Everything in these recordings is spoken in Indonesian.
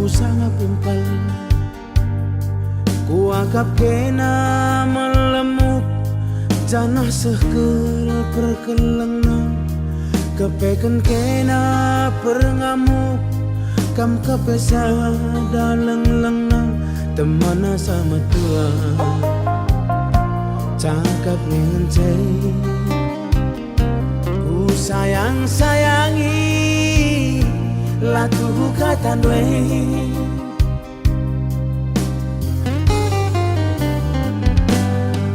ku sangat pimpal. Ku agap kena melemuk janah sehkel perkelengna. Kepeken kena perngamuk kam kepesa daleng-lengna. Temana sama tua cakap ngencei. Ku sayang-sayangi latu kata dwe.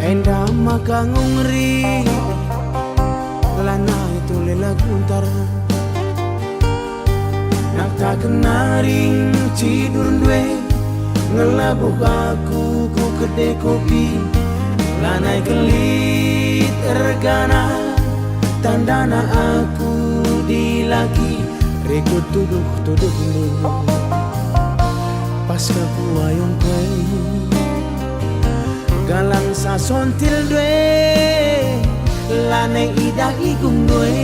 Enda maka ngungri lana itu lela guntar. Nak tak kenaring cidur dwe ngelabuh aku ku kedai kopi. Lanai gelit ergana tandana aku dilagi. Rekut tuduh pas kaku ayong kwe galang sasontil dwe lane idah igung dwe.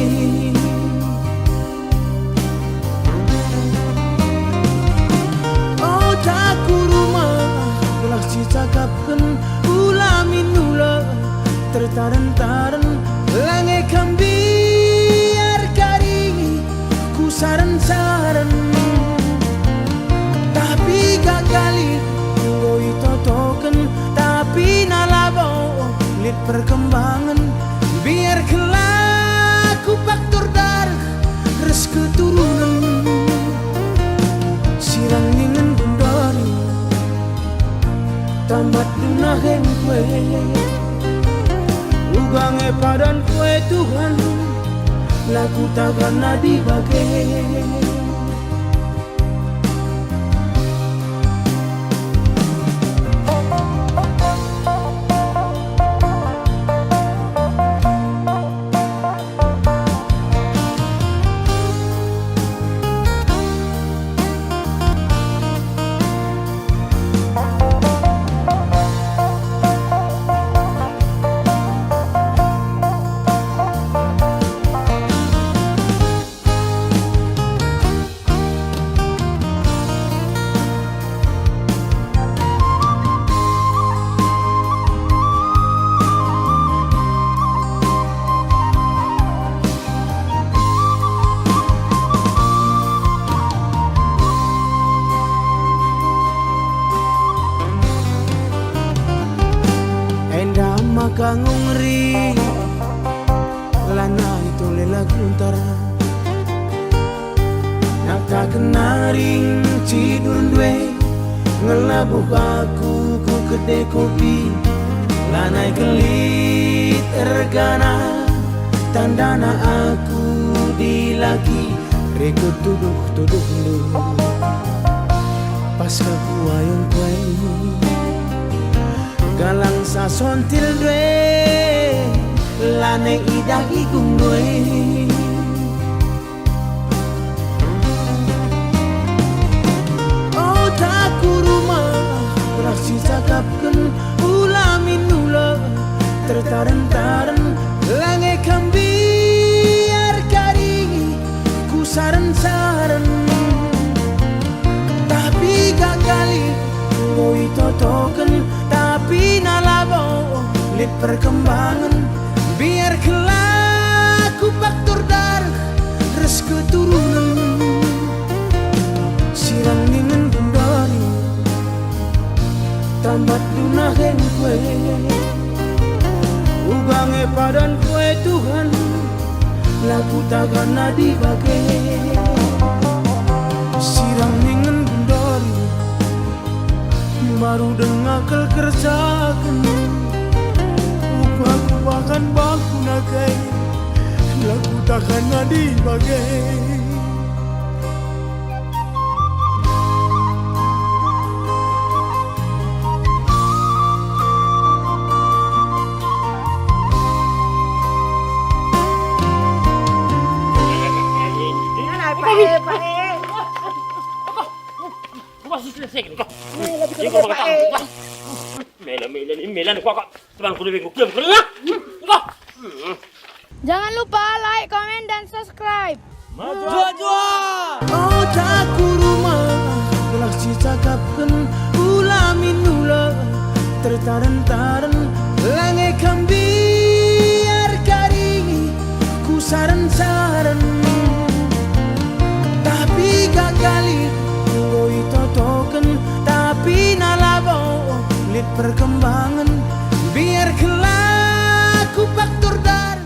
Oh taku rumah gelah cicakapken ulamin nula tertaren-taren lange kambiar kari ku saren-saren. Tapi gagali ngoi totoken tapi nalabo lit perkembangan biar kelaku faktor darah res keturunan. Sirang ningen bundari tamat dunah yang kue ugange padan kue Tuhan laku takkan nadi bagai. Maka ngungri lana itu lela guntar. Nak tak kenaring cidur dwe ngelabuh aku ku kedai kopi. Lanai gelit ergana tandana aku dilagi. Rekut tuduh pas kaku ayong kue galang sasontil dwe lane idah igung dwe. Oh taku rumah belah cicakapken ulamin nula tertaren-taren lange kambiar kari ku saren-saren. Tapi gagali ngoi totoken tapi nalabo lit perkembangan biar kelaku faktor darah res keturunan. Sirang ningen bundari tamat dunah yang kue ugange padan kue Tuhan laku takkan nadi bagai. Sirang ningen bundari baru dengar kerjakan upaku akan baku nagai laku takkan nadi bagai. Jangan lupa like, komen, dan subscribe. Jua-jua. Oh taku rumah Alak si cakapkan ulamin nula tertaren-taren lange kambiar kari ku saran-saran tapi gagali ngoi totoken tapi nalabo lit perkembangan biar kelak ku faktor dar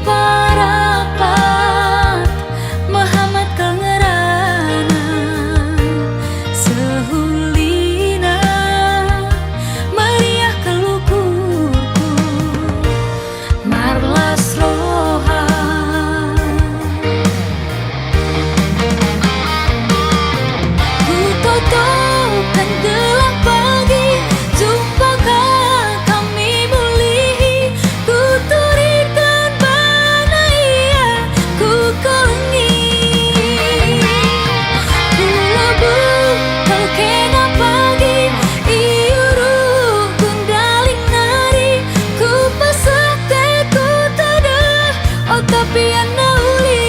parapat Muhammad kengerana sehulina meriah kelukurku marlas roha ku totokan gelap pagi jumpakah kami mulih ku turikan bana ia ku kelengi ku labu kau kena pagi iuru kundaling nari ku pasate ku tada oh tapi anauli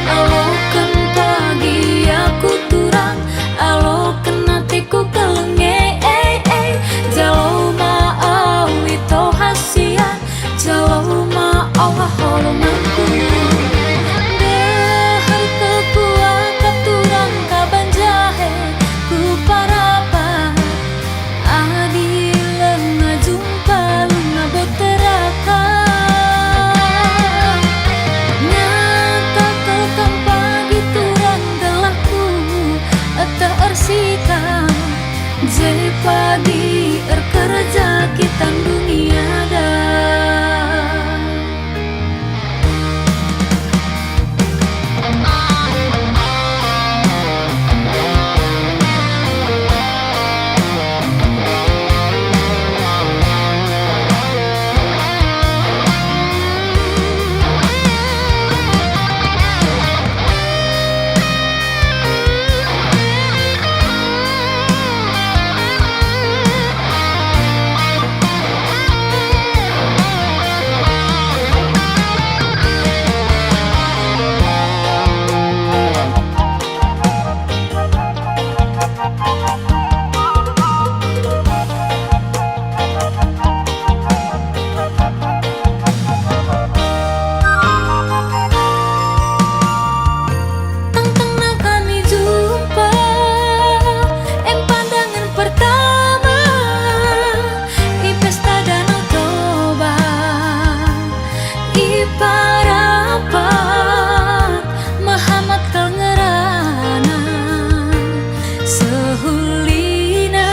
alokan pagi aku turang alokan hatiku kelenge jauh mau itu hasian jauh mau holomanku dahar kekuat keturang kaban jahe ku parapat adilan ngajumpa ngabot teraka nyata kelkam pagi turang gelapku eta ersikam jadi pagi kerja kita dunia dah tangtangna kami jumpa pandangan pertama di pesta Danau Toba di parapat Muhammad kengerana sehulina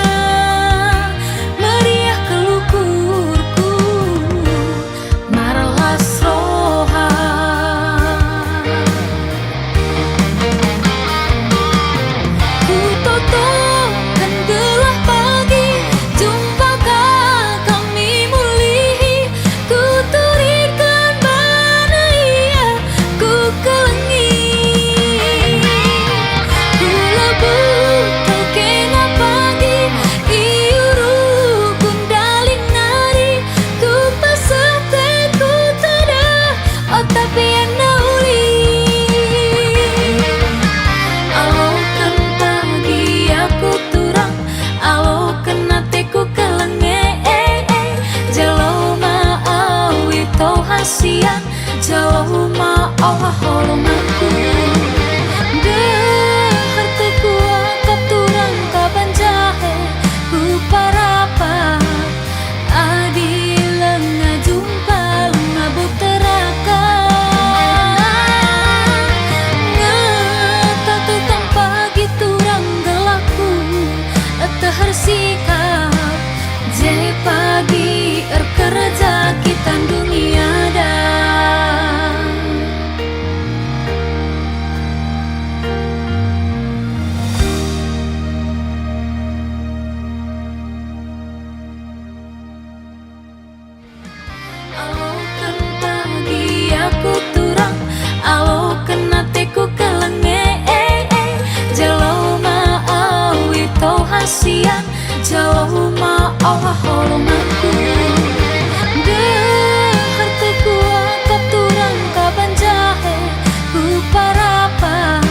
meriah kelukurku marlas roha ku totokan gelap pagi jumpakah kami mulih ku turikan bana ia ku kelengi ku labu kau kena pagi iuru kundaling nari ku pasate ku tada oh tapi anauli alokan pagi aku turang alokan hatiku kelenge jauh mau itu hasian jauh mau holomanku dahar kekuat turang kaban jahe ku parapat adilan ngajumpa ngabut teraka ngata tukang pagi turang gelapku tehar sikap jadi pagi kerja kita dunia dah alokan pagi aku turang alokan hatiku kelenge jauh mau itu hasian jauh mau holomanku dahar kekuat turang kaban jahe ku parapat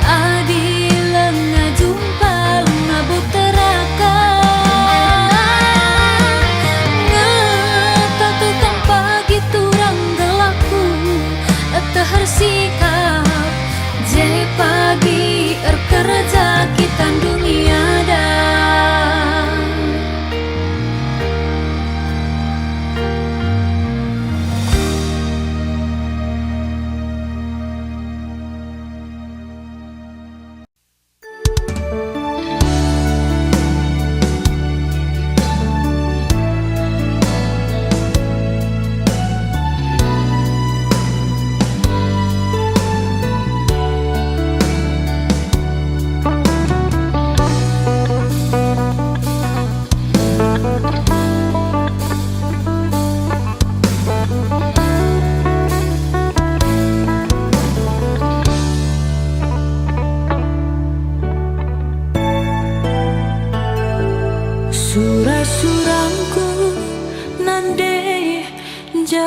adilan ngajumpa ngabut teraka ngata tukang pagi turang gelapku tehar sikap jadi pagi kerja kita dunia dah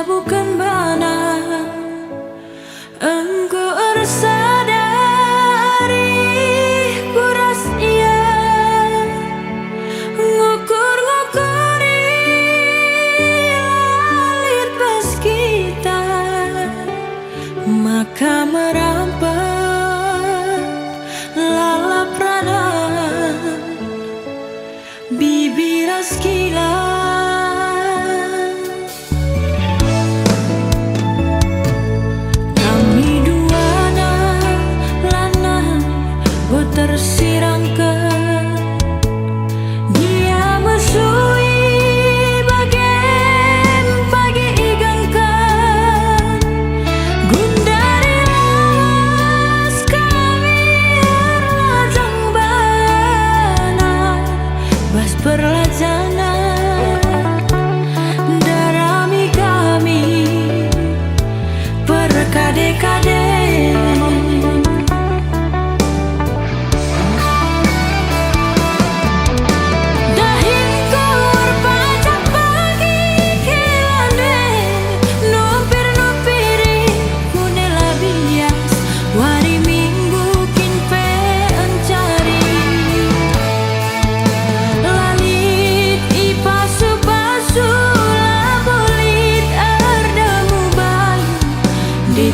bukan bana. Engkau sadari kuras ia ngukur-ngukuri lalit pas kita, maka merampat lalap ranan bibiras kilat. Tersirangkan dia mesui bagian pagi igangkan gundari las kami lajang bana bas perlajana darami kami perkade-kade.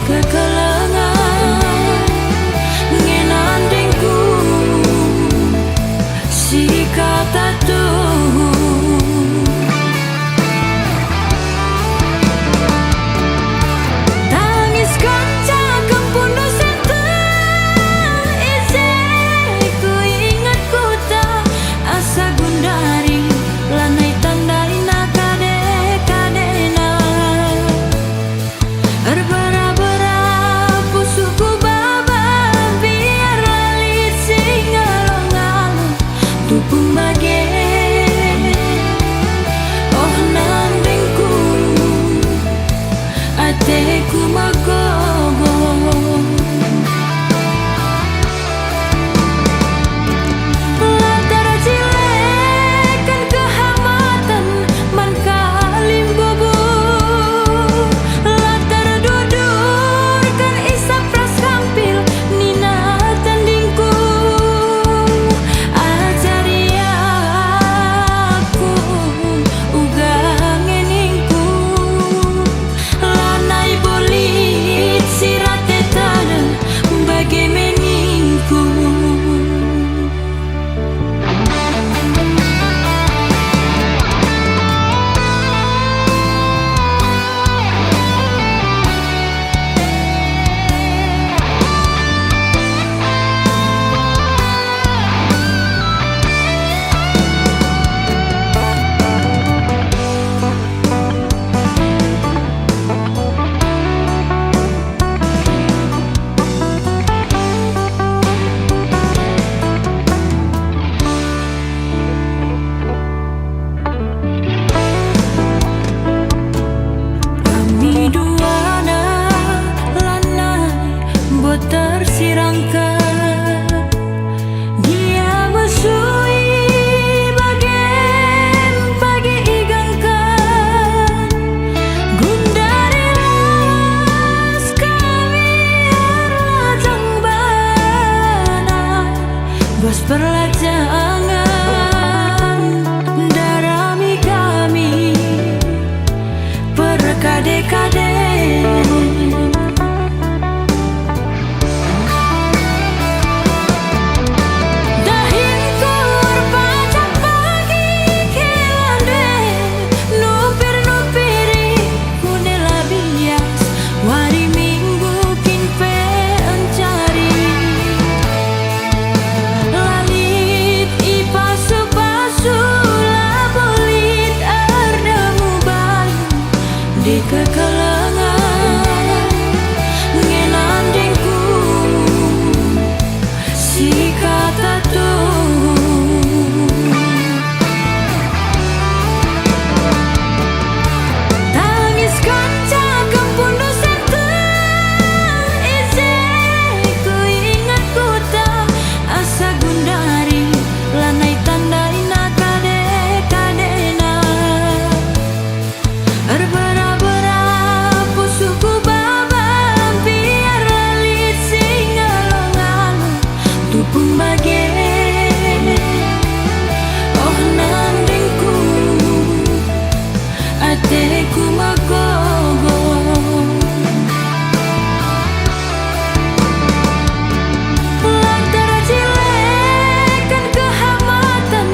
Kekelengan ngenandingku si kata tuh tangis kaca kempundu senten izeku ingat kuta asa gundari lanai tandalina kade-kadena ku magogo latar cilekan kehamatan man kalim bobo latar dudurkan isap pras kampil nina tandingku ajari aku uga ngeningku lanai bolit sirate tanah bagai meningku. Tersirangkan dia mesui bagian pagi igangkan gundari las kami lajang bana bas perlajangan darami kami perkade-kade. Kekelengan ngenandingku si kata tuh tangis kaca kempundu senten izeku ingat kuta asa gundari lanai tandalina kade-kadena berbera-bera ku magogo. Lantara cilekan kehamatan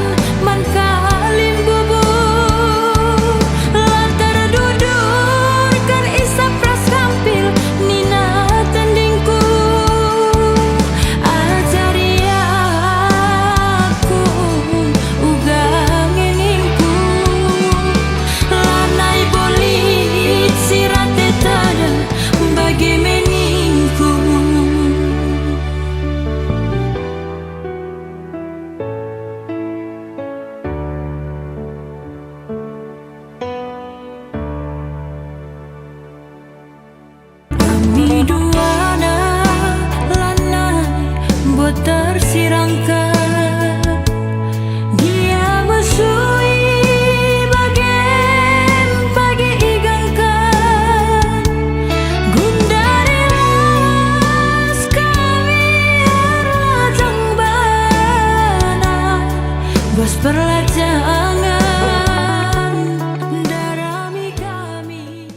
man kalim bubuk. Lantara dudur kan isap ras kampil nina tandingku. Ajari aku uga ngeningku. Lanai bolit sirate tada bagi meningku. Kami duana lanai buat tersirangkan. Dia mesui bagen pagi igangkan. Gundari las kami lajang bana. Bos perlajangan darami kami.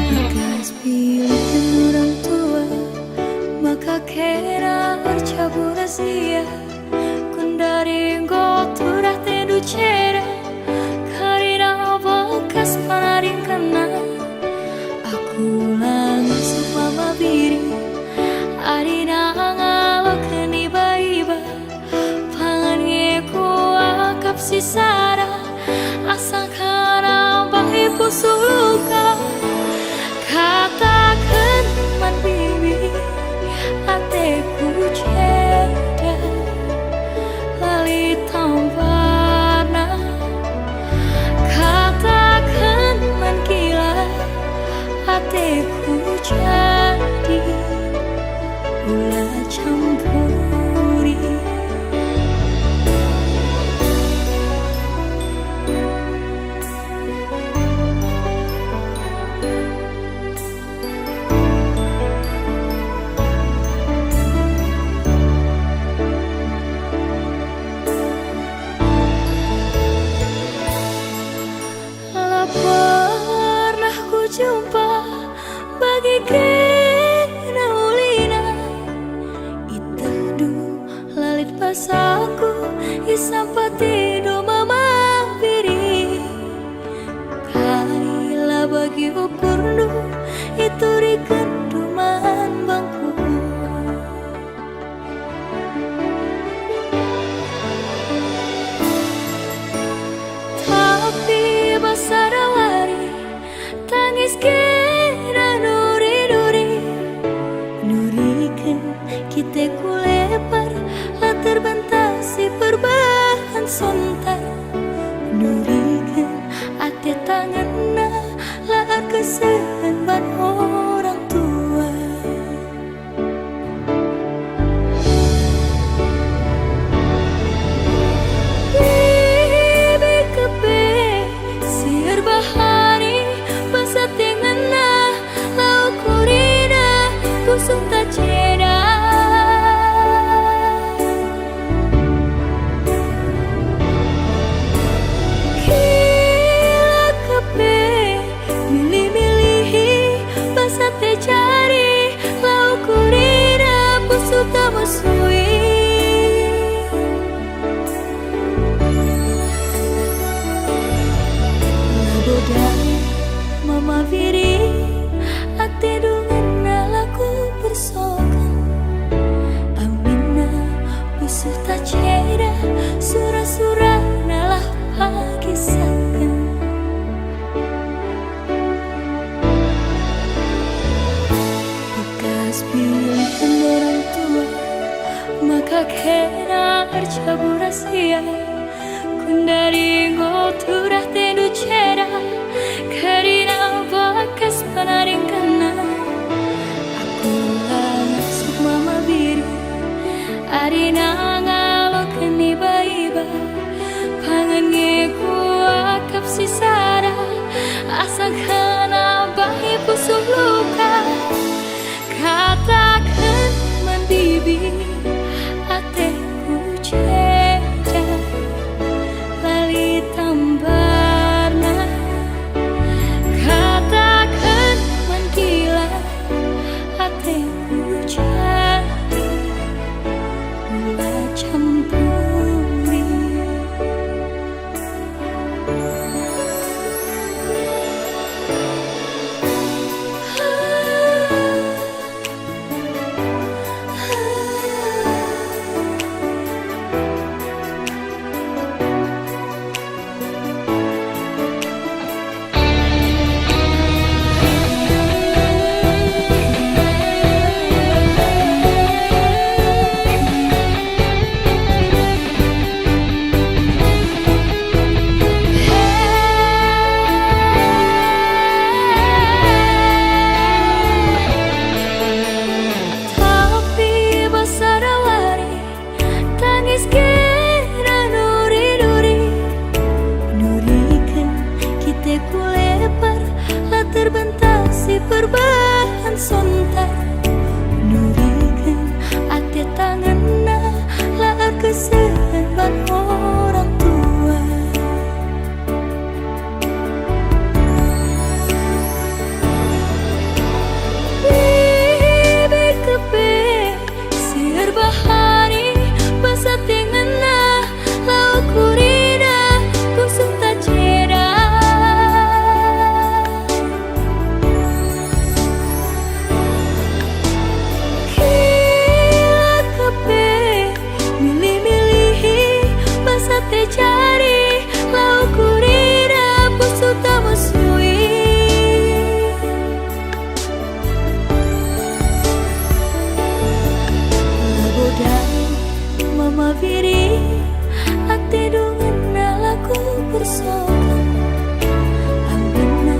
Bekas pilihan orang tua, maka kena bercabur rahasia. Kundari goturah tedu cera, karena bekas panaring kena. Aku langit semua mabiri, arina ngalok iba-iba. Pangan ngeku akap sisara, asa kana bahi pusuluka. Katakan man bibi, ateku ceda lali tamparna bercabur rahasia. Kundaringo turah tendu cera karena bakas panaring kana. Aku langsung mama biri arina ngalokeun iba-iba pangan ngeku akap sisara asangkana bahi pusuk luka. Katakan mendibi ateku ceda lali tambarna. Katakan menggila ateku jadi gula campuri. Perubahan sontak nurikan ate tanganna laar kesehan orang tua. Bibi kepe siar bahari basa tengena lau kurina kusung tajera. Cari lau kurira pusu tamusui. Labodai mama biri ate dungan laku bersokan ambena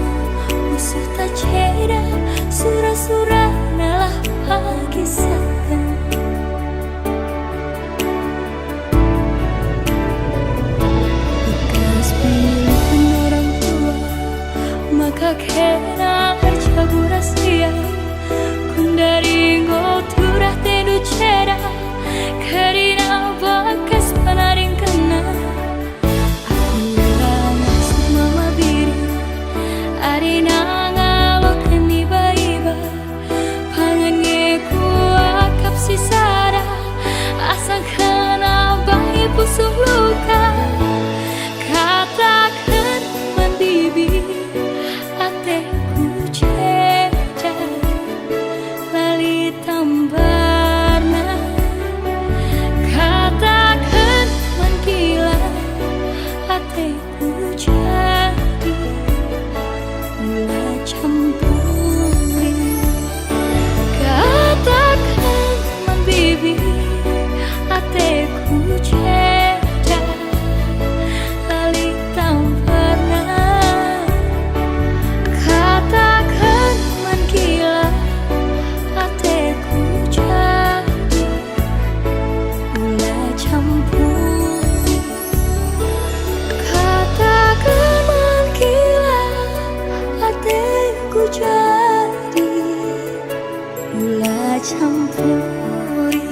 pusu tacera surah-surah nalah pagisakan. Kakena bercabur rahasia. Kundaringo turah tendu cera karena bakas panaring kana. Aku langsung mama biri arina ngalokeun iba-iba pangan ngeku akap sisara asangkana bahi pusuk luka. Katakan mendibi ateku ceda lali tambarna. Katakan menggila ateku jadi gula campuri. Katakan membibi ateku ceda lali tambarna. Katakan menggila ateku jadi gula campuri. Katakan menggila ateku jadi gula campuri.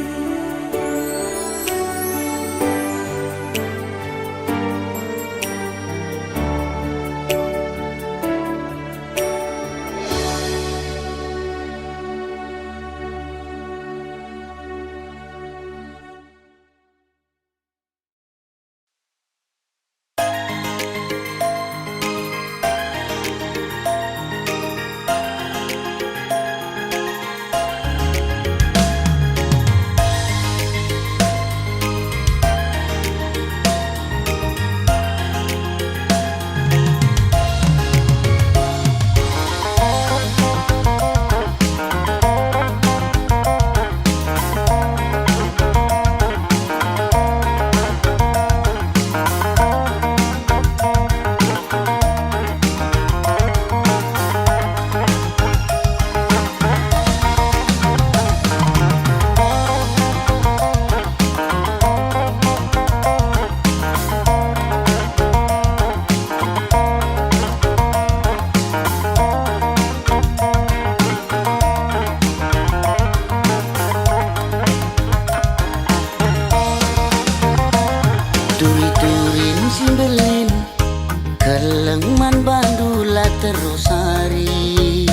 terosari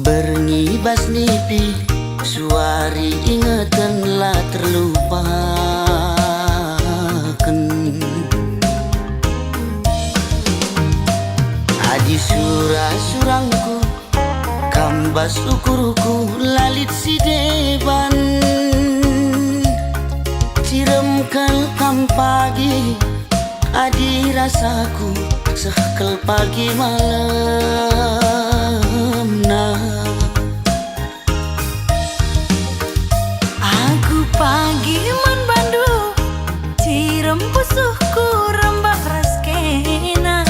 Bernibas nipi suari ingatanlah terlupakan Adi surang-surangku kambas ukuruku lalit si deban Ciremkan kam pagi adi rasaku sekel pagi malam nah Aku pagi man bandu cirem pusuhku rembak raskena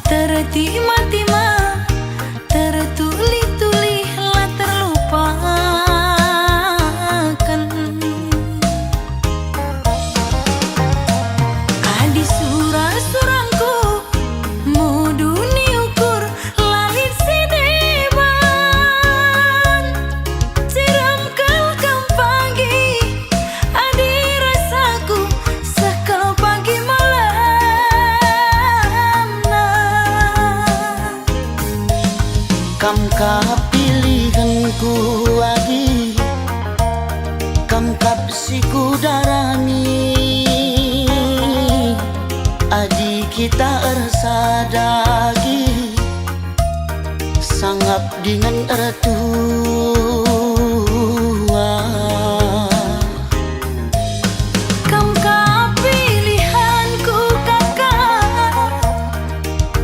tertima-tima tertuli-tuli lah terlupakan Adi surang-surangku mudu ni ukur lalit si deban Ciram kelkam pagi adi rasaku sekal pagi malam nah Kam kap pilihanku adi Kam kap siku darani Adi kita ersadagi Sangap dengan ertua Kam kap pilihanku kakak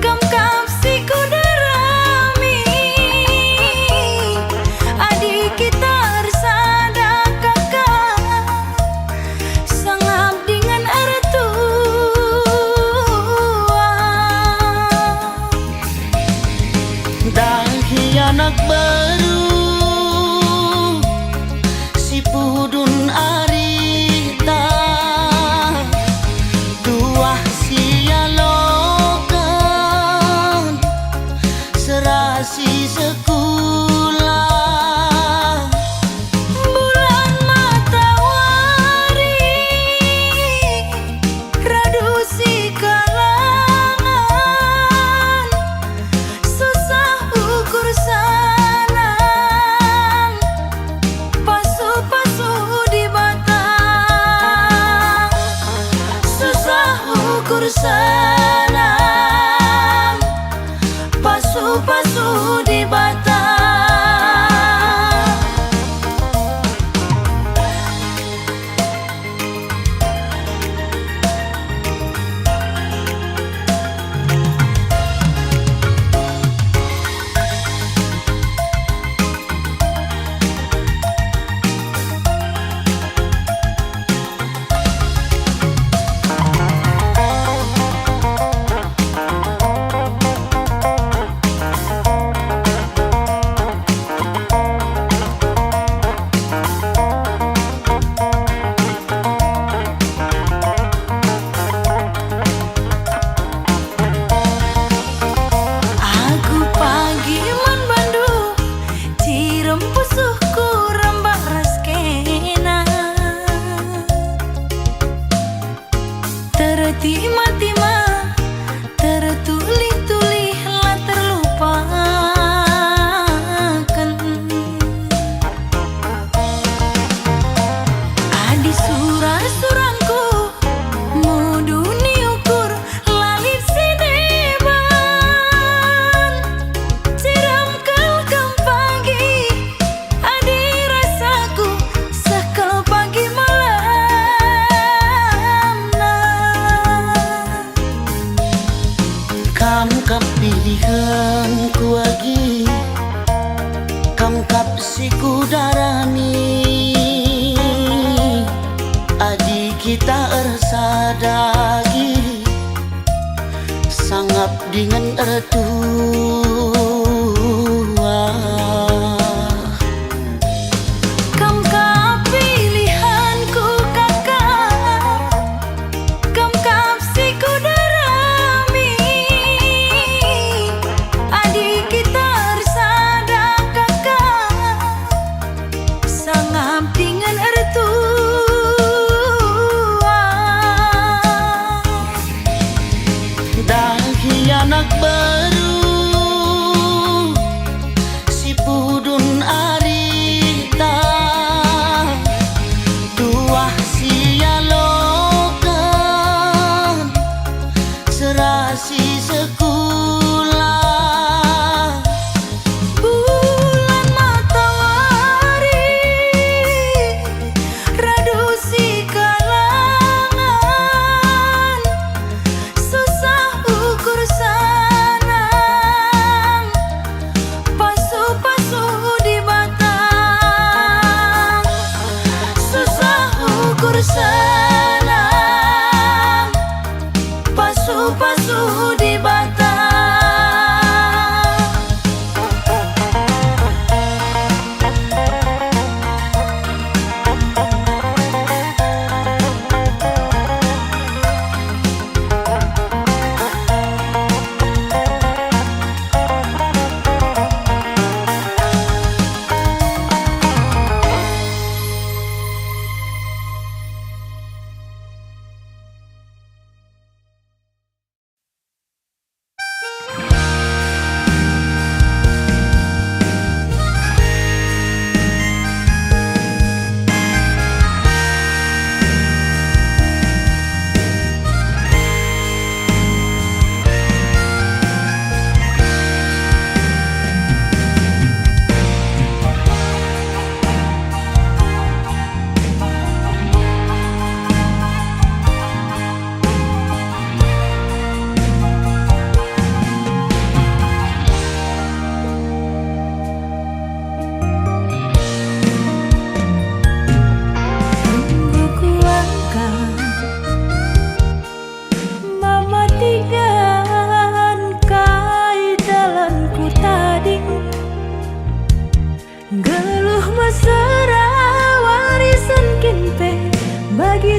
Kam kap siku darami Adik kita bersada kakak Sangap dengan ertua Dahi anak baru si pudun arita Tuah sialokan serasi sekolah Bulan matahari radu si kalangan susah ukur sanang pasu-pasu di batang susah ukur sanang pasu-pasu di batang Aku pagi man bandu cirem pusuhku rembak raskena tertima-tima tertuli-tuli lah terlupakan Adi surang-surangku mudu ni ukur lalit si deban Ciram kelkam pagi adi rasaku sekal pagi malam nah Kam kap pilihanku lagi Kam kap siku darani Adi kita ersadagi Sangap dengan ertua Kam kap pilihanku kakak Kam kap siku darami Adik kita bersada kakak Sangap dengan ertua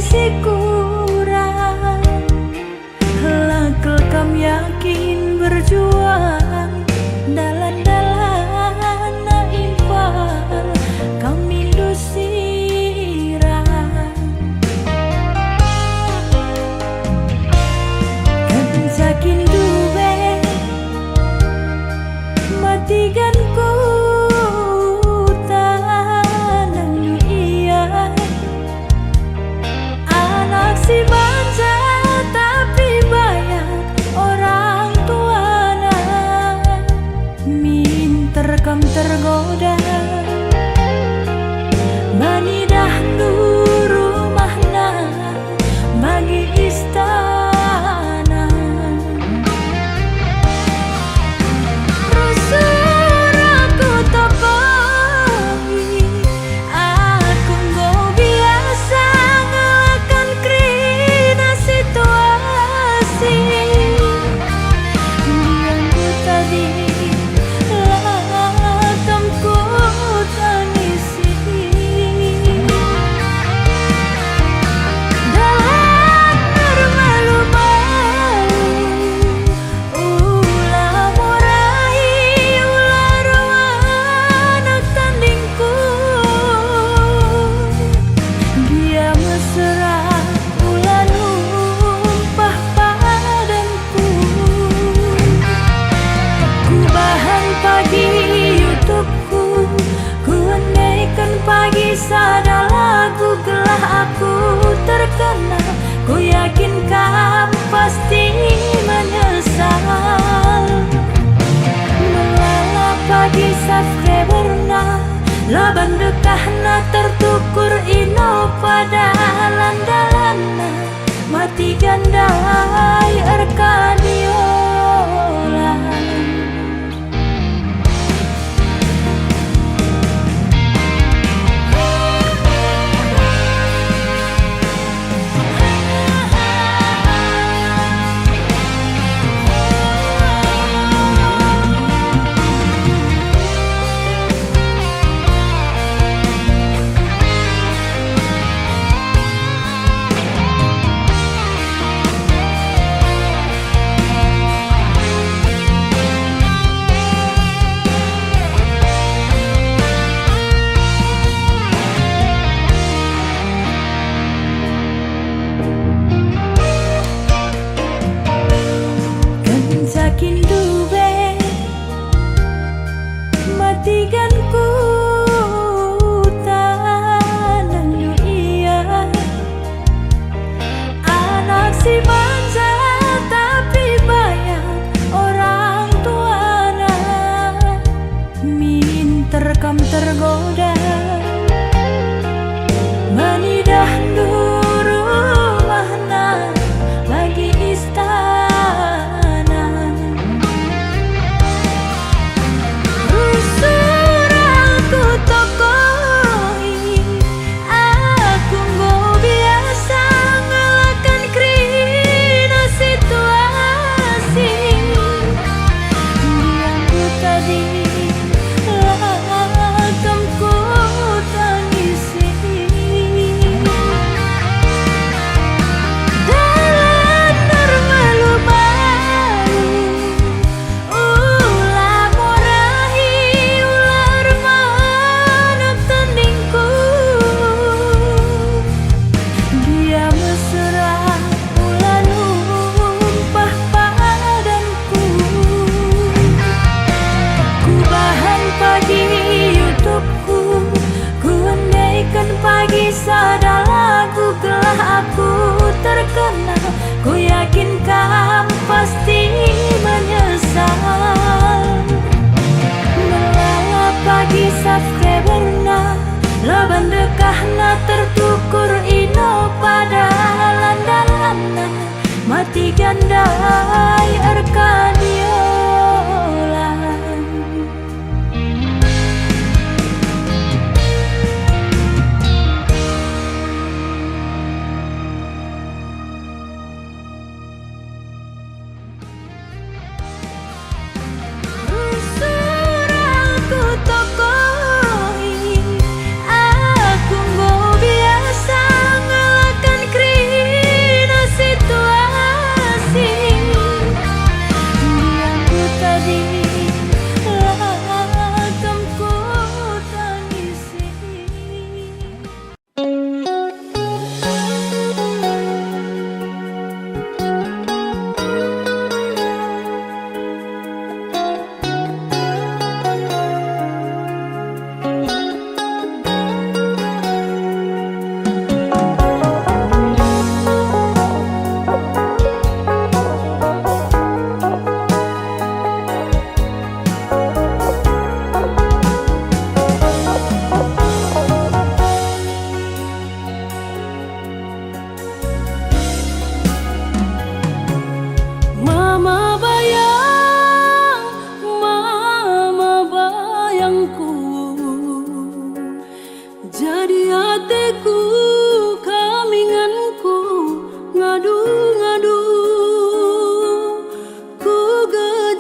isi kurang. Lakel kam yakin berjuang dalan-dalan na infal kam mindu sirang. Kencakin dube matigan ku tanang iya. Anak si manja tapi banyak orang tuana, minter kam tergoda manidah du rumahna bagi istana. Rusur aku tokohi, aku nggak biasa ngelakan krina situasi. Dianggu tadi lakamku tangisi. Dalam bermalu-malu ulah murai ulah anak tandingku. Dia mesra ulah numpah padaku. Ku bahan pagi YouTubeku, ku andaikan pagi sada lagu gelah aku terkenal. Ku yakin kam pasti menyesal. Melala pagi subscriberna laban dekahna tertukur ino pada landalanna mati gandai erkadiola. Kencakin dube matigan ku tanang iya. Anak si manja tapi banyak orang tuana, minter kam tergoda manidah du rumahna bagi istana. Rusur aku tokohi, aku nggak biasa ngelakan krina situasi. Dianggu tadi lakamku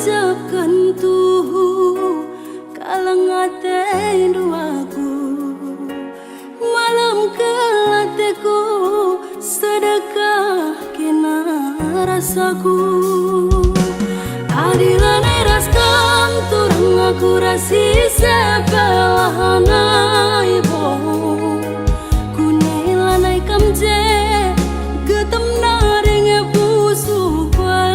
gejapkan tuhu kalang ate duaku malam kelateku sedekah kena rasaku adilan eraskan turang aku rasi sepelahana ibo kunailanai kamje getem naring pusu kwe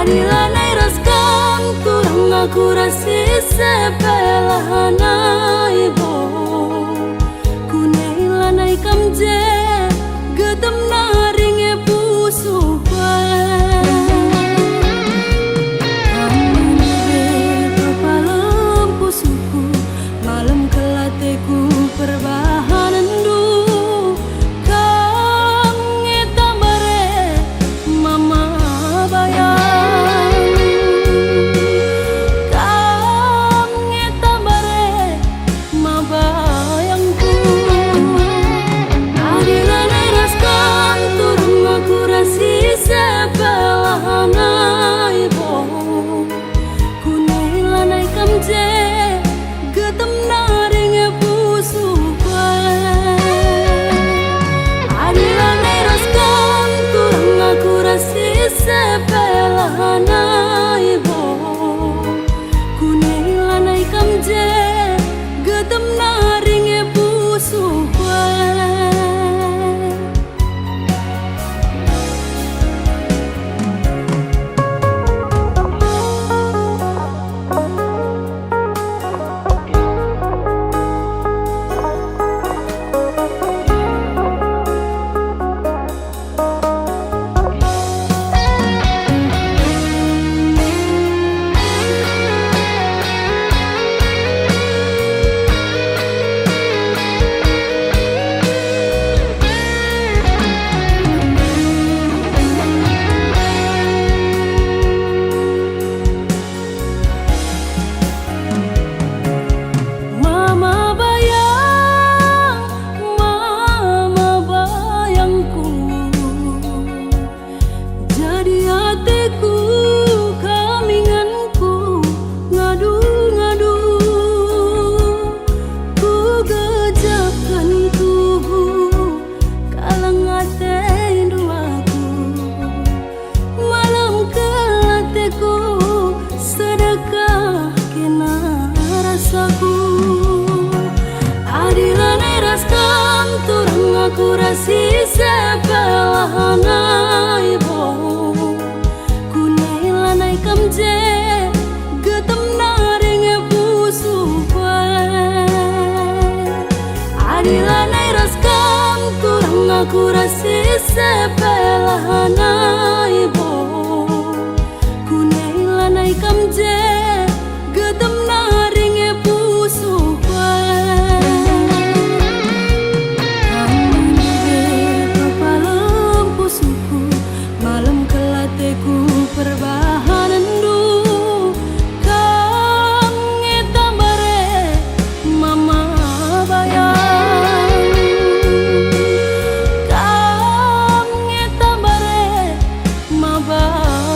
adilan eraskan turang aku rasi sepelahana ibo kunailanai kamje getem naring pusu kwe perbahanan du kang ngetambare mama bayang kang ngetambare ma bayangku adilan eraskan turun aku rasi sepelahana ibo kunailanai kamje getem naring sepelahana ibo kunailanai kamje getem naring pusu kwe aku rasi sepelahana ibo kunailanai kamje getem naring pusu kwe adilanai raskan turang aku rasi sepelahana ibo kunailanai kamje getem naring pusu kwe perbahanan du kang ngetambare mama bayang kang ngetambare ma bayang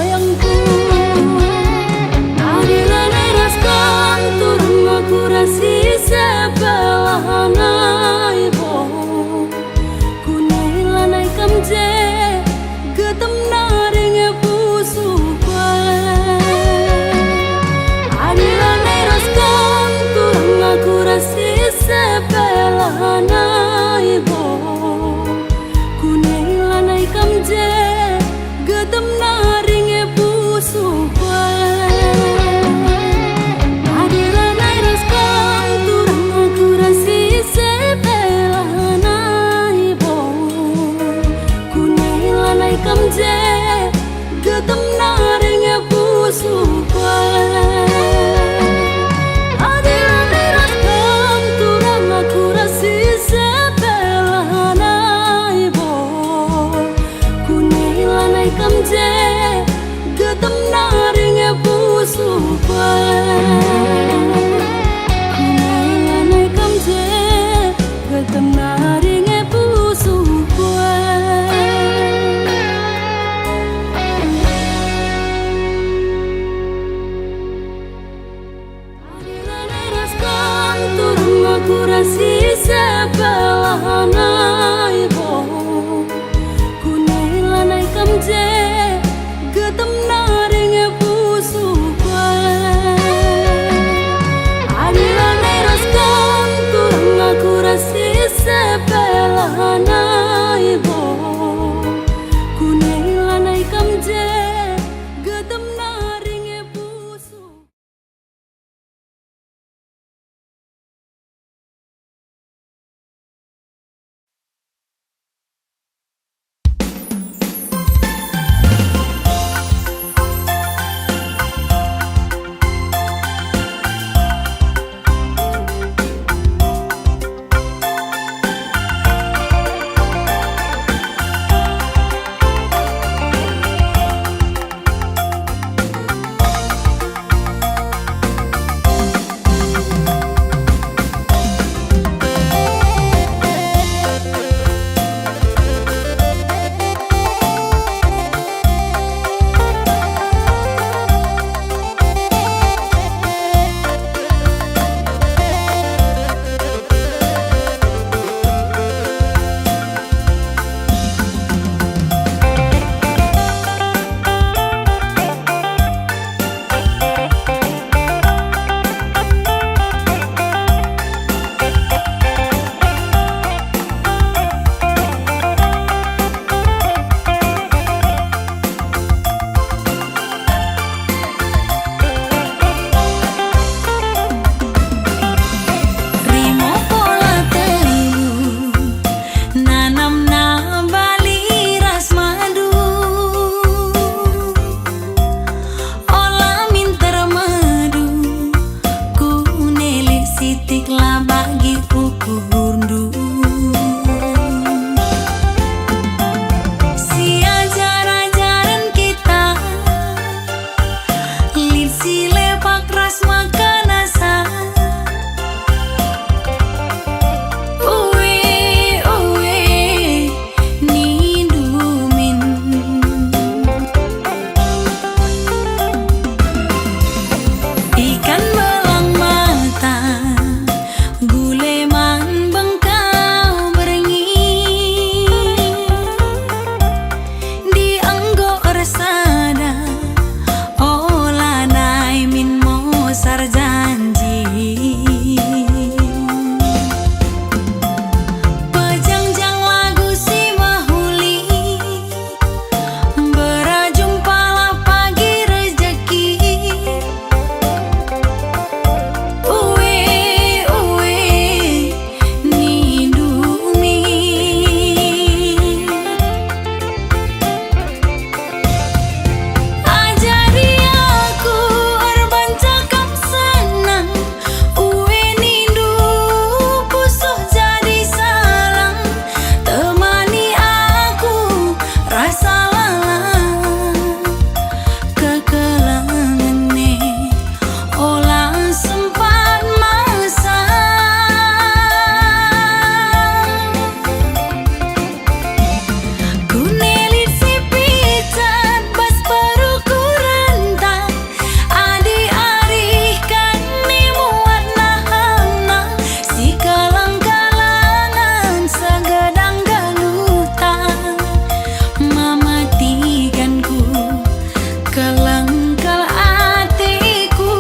kelengkal hatiku.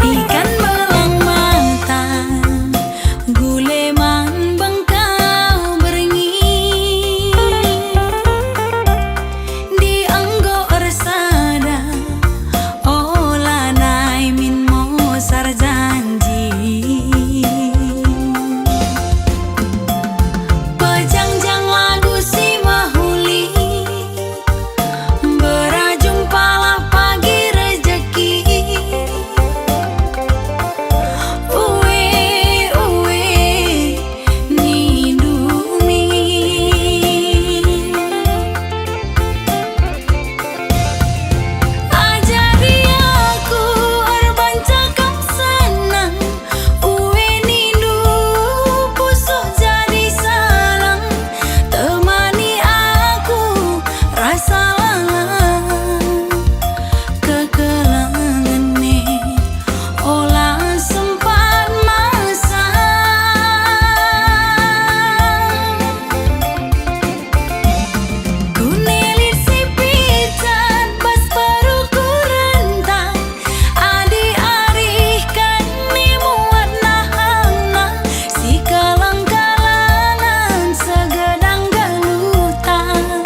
Ikan belang matang, guleman bengkau beringin, di anggo ersada olah nai min mosar janji. Pejangjang lagu si mahuli, berjumpalah pagi rezeki. Uwe uwe nindumi, ajari aku arbancakap senang. Uwe nindu pusuk jadi salang, temani aku rasa lalang. Kekelangan nih olah sempat masa, ku nelit si pican pas peruku rentang, adi-arih kan ni muat nahang si kalang-kalangan segedang galutan.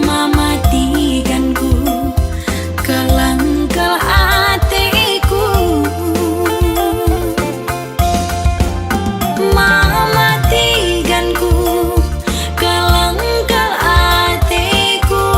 Mamatikanku kelengkal hatiku, mamatikanku kelengkal hatiku.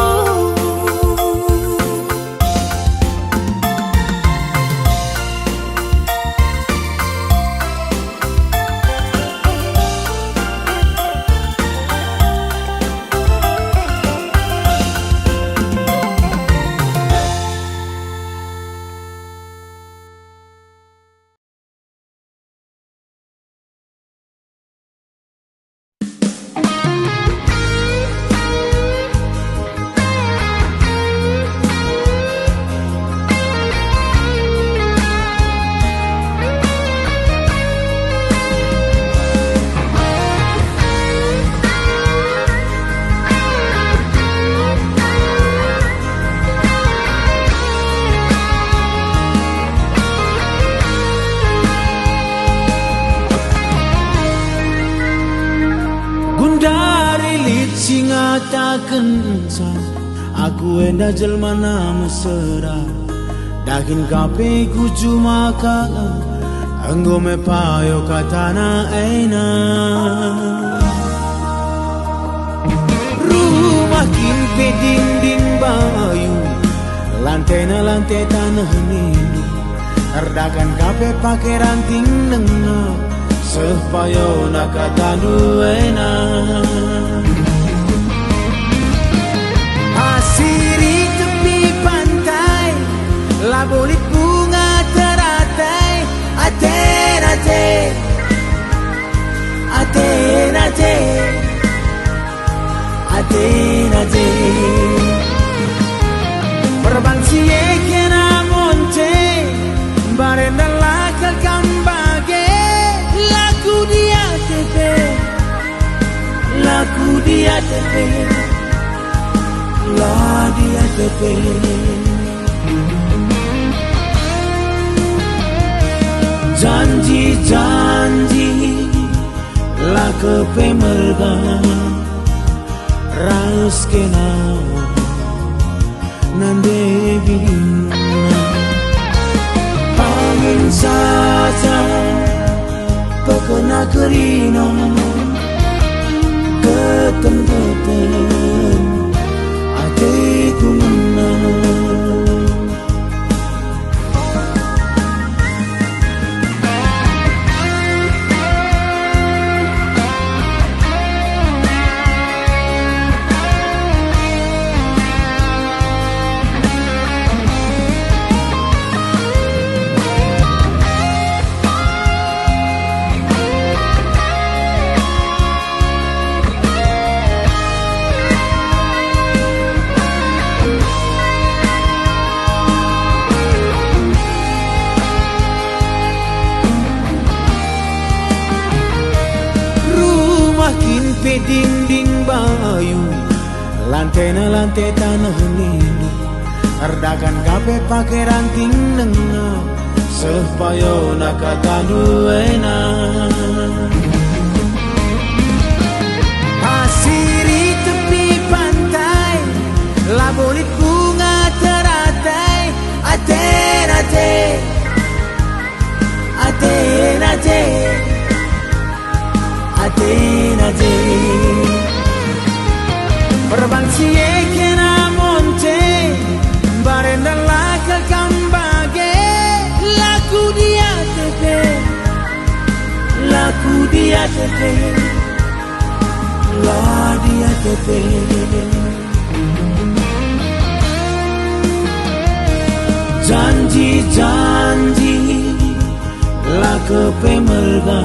Gundari lit singa taken sa, aku enda jelmana mesra. Dakin kape ku cuma ka, anggo me payo katana eina. Rumah kimpe dinding bayu, lantai na lantai tanah nindu. Terdakan kape pakai ranting nenga, sepayo nakatanu eina. Asiri tepi pantai, labolit bunga teratai. Aten aten, aten aten, aten aten. Perbansie kena monte, barenda lakal kambage. Laku dia tepe, laku dia tepe, la dia tepe. Janji-janji la kepemerga raus kena nandebina angin saja Pekena kerina ketem-ketem hatiku menang. Pe dinding bayu lantai na lantai tanah lindo ardakan kape pake ranting nenga supaya nakatanu enak pasiri tepi pantai laborit bunga teratai ate-ate ate-ate ate-ate Perbansie kena monte barenda laka kambage laku dia tepe la dia tepe janji laka pemelga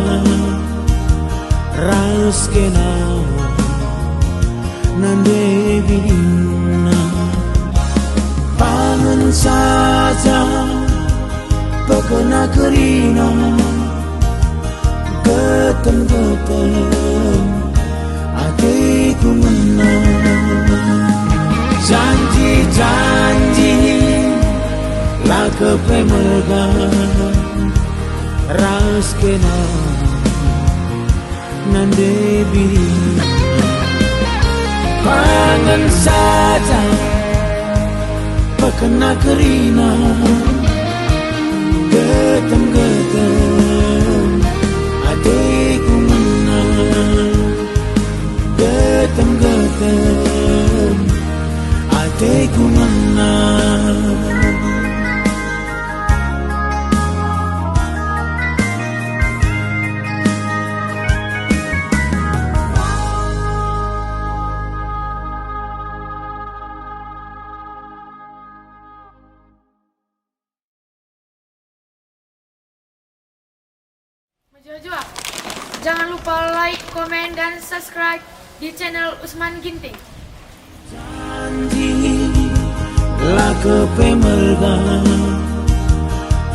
raus kena nande bina pangan saja pekena kerina ketem-ketem hatiku menang janji lah kepemelgan raus kena nande bina pangan saja pekena kerina getem-getem hatiku menang getem-getem hatiku menang. Jojo, jangan lupa like, komen, dan subscribe di channel Usman Ginting. Janji lah kepemelgan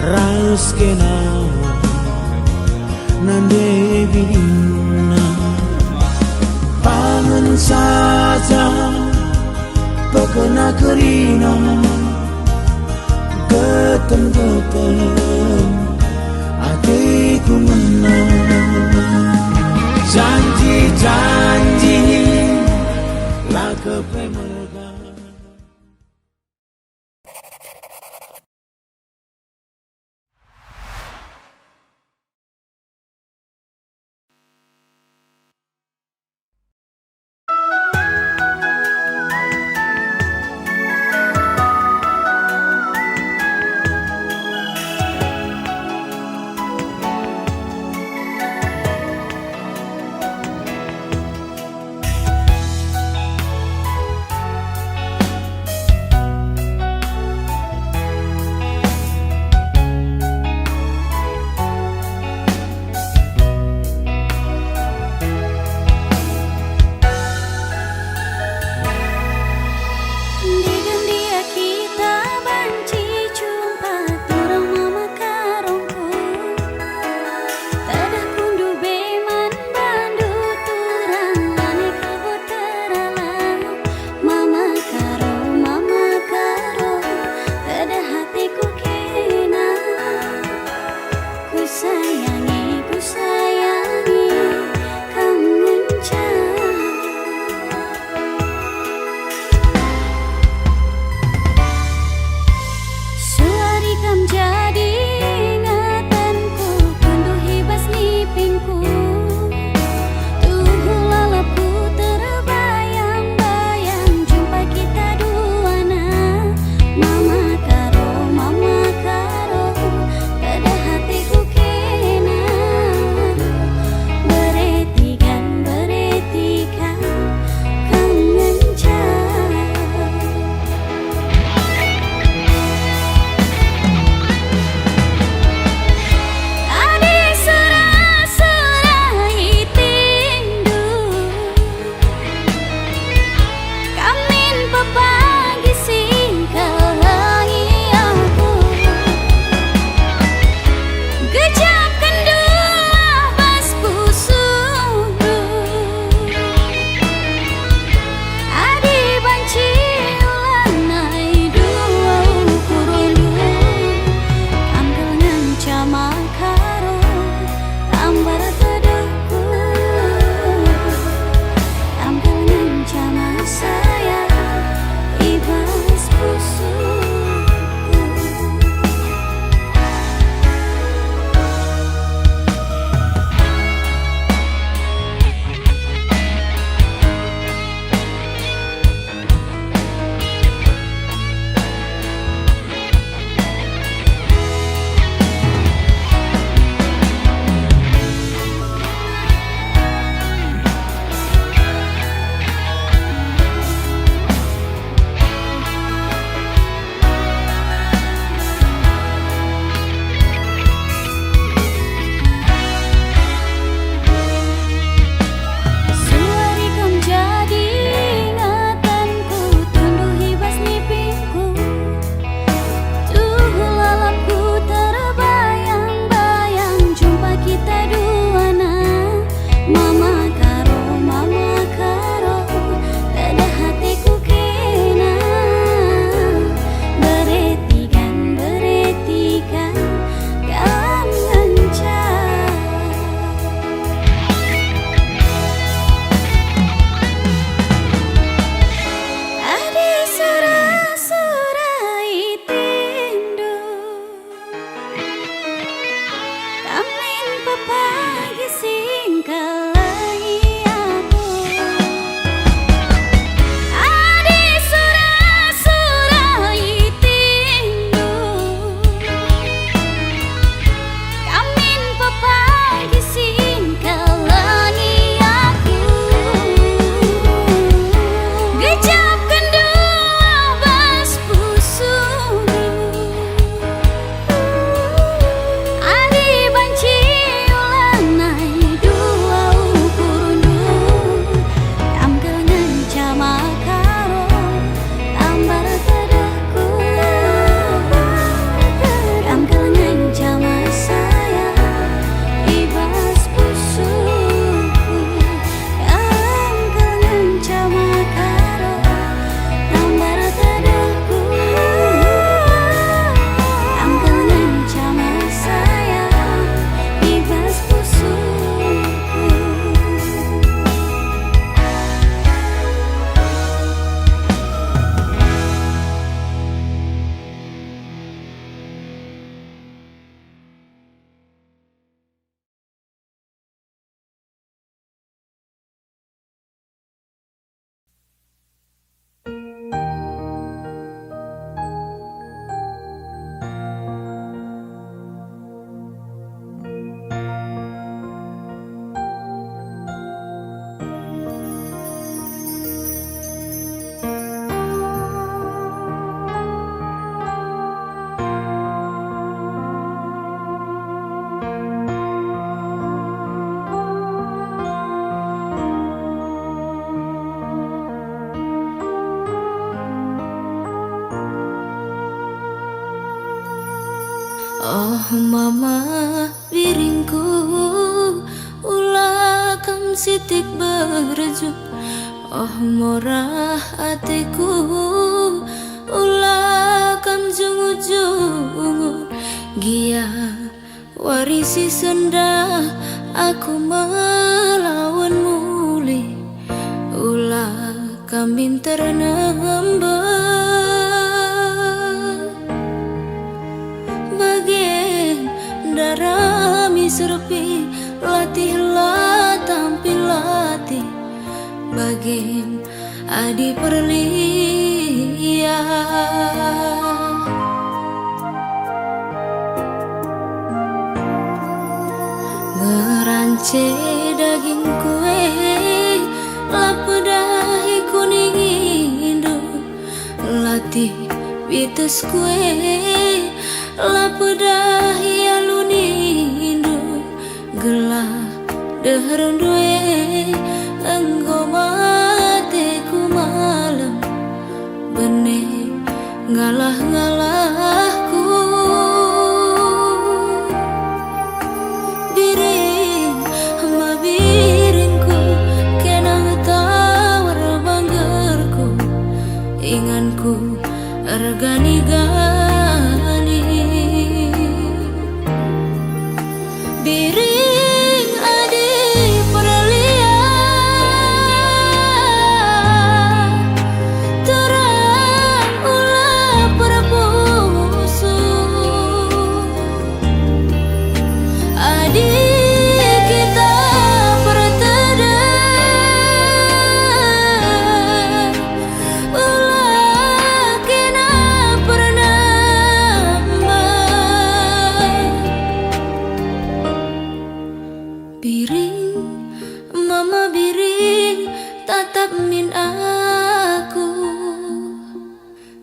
raus kena nande bina pangan saja pekena kerina getem-getem hatiku menang janji lah kepemelgan. sitik berjuk. Oh morah atiku ulah kam jungu-jungu gia warisi senda aku melawan muli ulah kambing ternamba bagian darami serupi latih lah tampil latih bagian adi perlia ngerance daging kue lapedahi kuning indu latih bites kue lapedahi alun indu gelah deheron due enggo mateku malam benih ngalah-ngalahku biring ma biringku kenang tawar banggerku inganku regani-gani biring adi perlia terang ulah perpusu adi kita berteda ulah kena pernah biring mama biring tatap min aku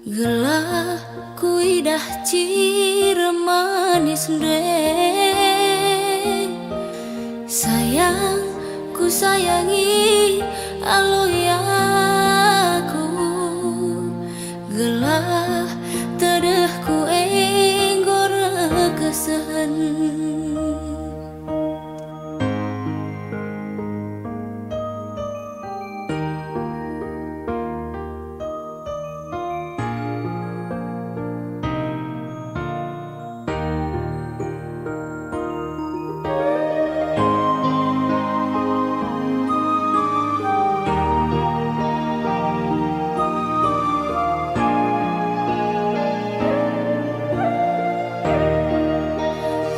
gelah kuidah cire manis deh sayang ku sayangi aloyaku gelah tedehku enggor kesehan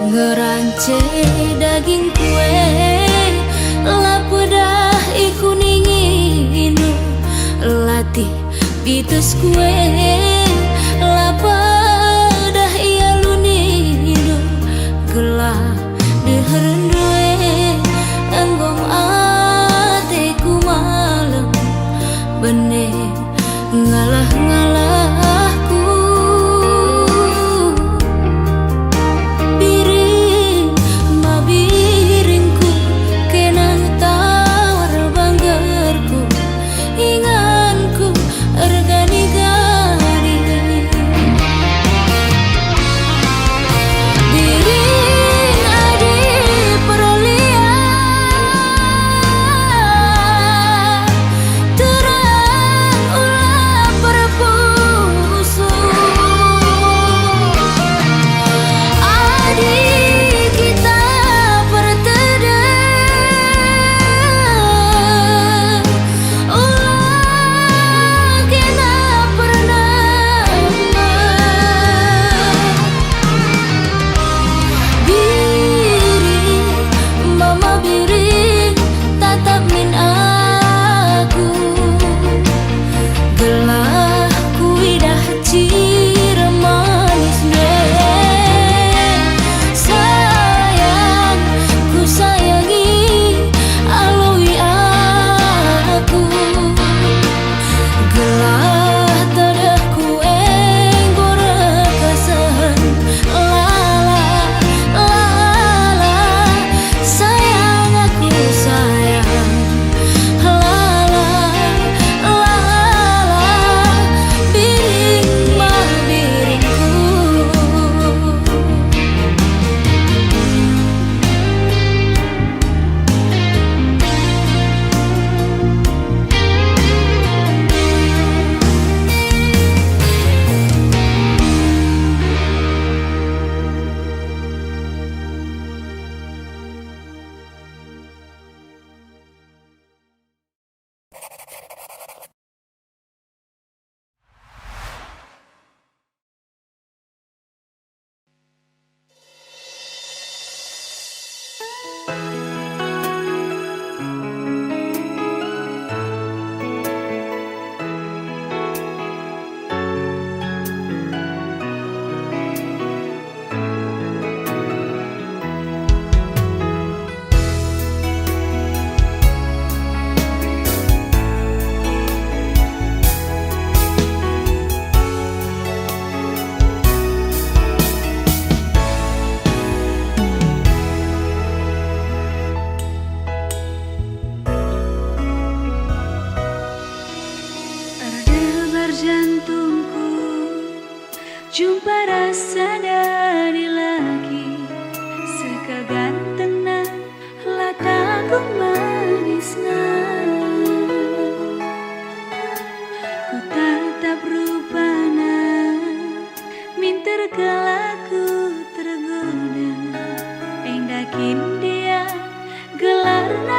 ngerance daging kue lapedah ikuning inu latih bitus kue lapedah ialun inu gelah deheron due enggong atiku malam benih ngalah-ngalahku biring ma biringku kenang tawar banggerku inganku regani-gani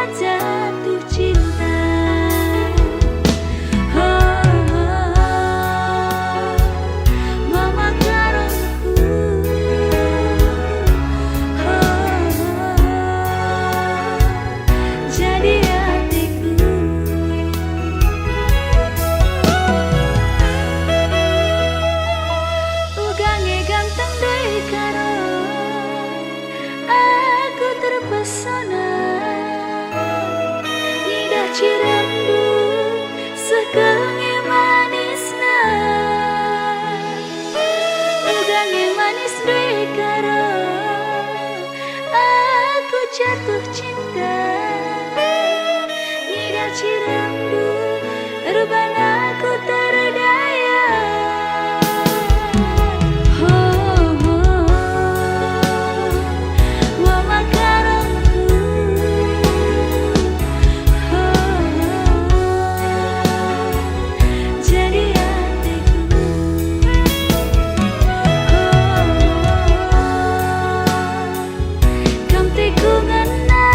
jatuh cinta. Mama karungku, jadi hatiku. Ugange ganteng deh karo aku terpesona. Indah cirandu sekenge manisna. Ugange manis deh karo aku jatuh cinta. Indah cirandu rubana aku terdaya. Mama karungku, jadi hatiku. Kam teku ngena,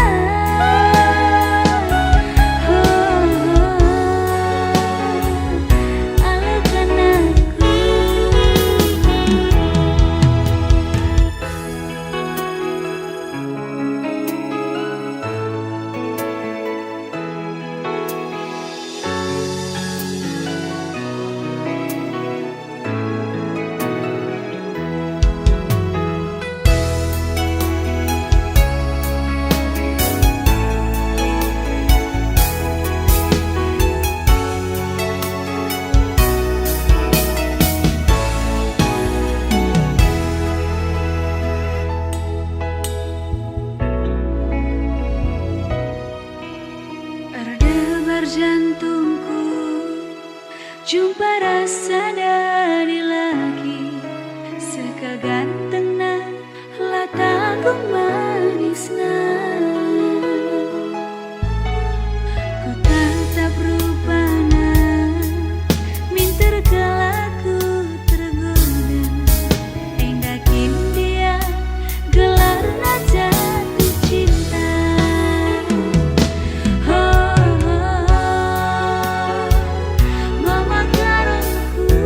alakan aku. Berdebar jantungku, jumpa rasa dari lagi. Sekagantengna lataku manisna. Ku tatap rupana, minter kalaku tergoda. Endakin dia gelarna jatuh cinta. Mama karungku,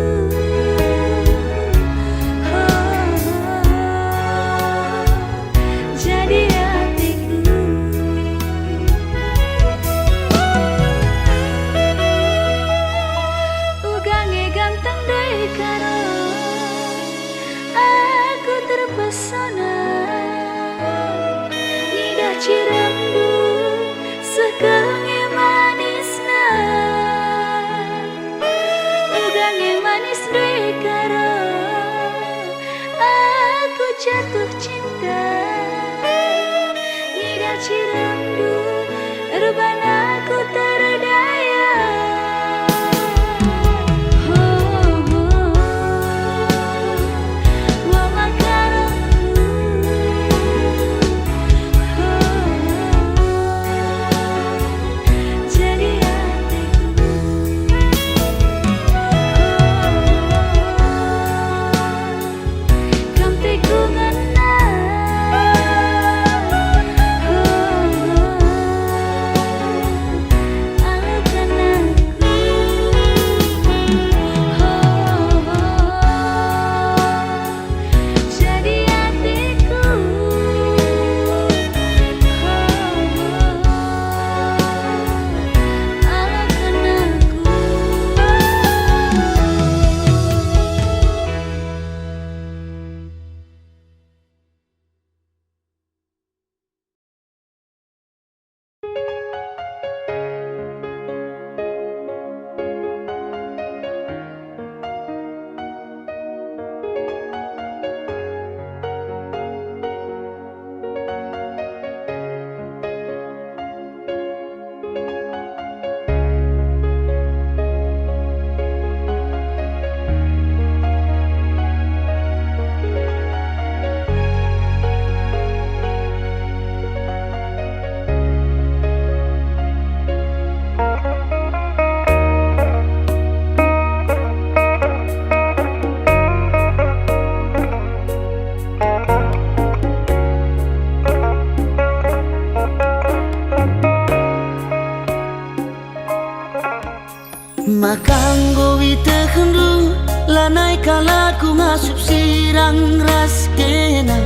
Makang gowi tekendu lanai kala ku ngasup sirang ras kena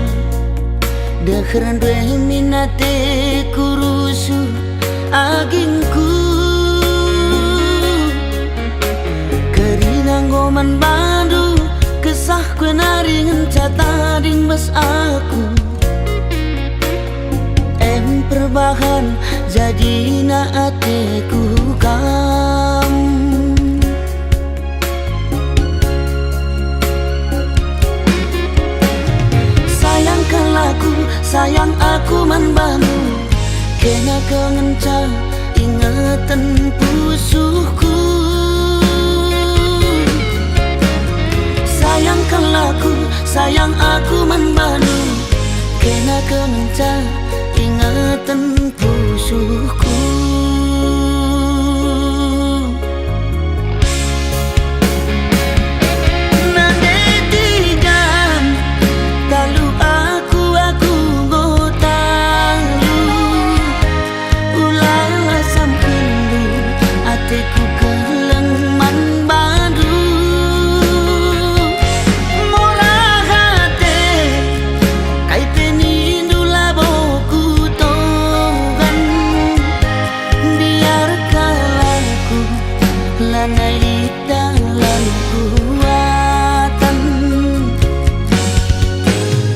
Dekheran dwe minate kurusu agingku Kerinang goman bandu kesah kue naringan catading bas aku Perbahan jadi na ateku kam Sayangkan laku, sayang aku manbanu Kena kengenca ingatan pusuhku Sayangkan laku, sayang aku manbanu Kena kengenca ingatan pusuhku Nadetigan talu aku gotalu Ulala sampendu ateku kelengman badu Murah hati kai penindu laboku togan Biarkan aku lanai di dalam kuatan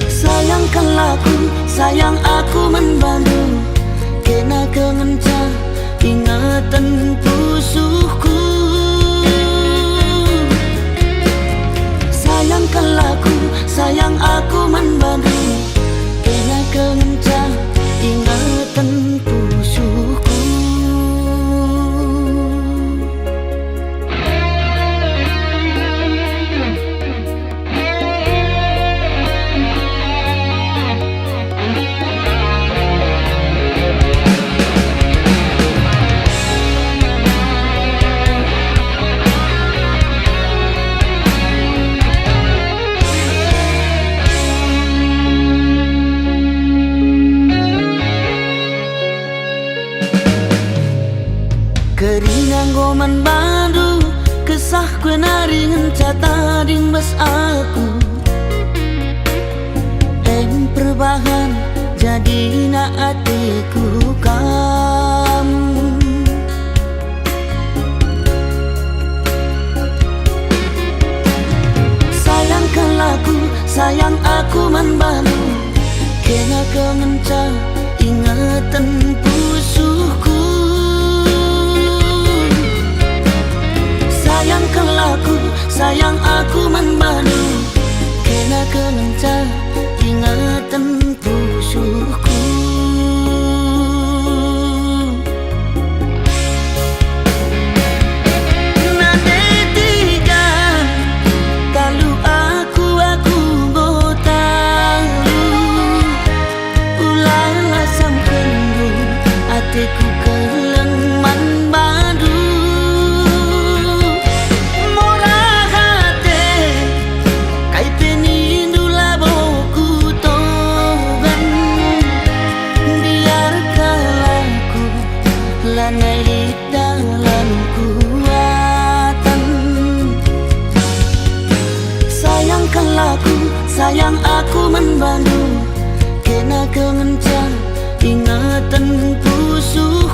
Sayangkan laku, sayang aku membantu Kena kengenca ingatan pusuhku Sayangkan laku, sayang aku membantu Kena kengenca ingatan pusuhku Keringang goman bandu kesah kue naringan catading bas aku Perbahan jadi na atiku kam Sayangkan laku, sayang aku manbanu Kena kengenca ingatan pusuhku Sayangkan laku, sayang aku manbanu Kena kengenca ingatan pusuhku Nadetigan talu aku gotalu Ulala sampendu ateku kelengman badu Lanai di dalam kuatan Sayangkan laku, sayang aku membantu Kena kengenca ingatan pusuh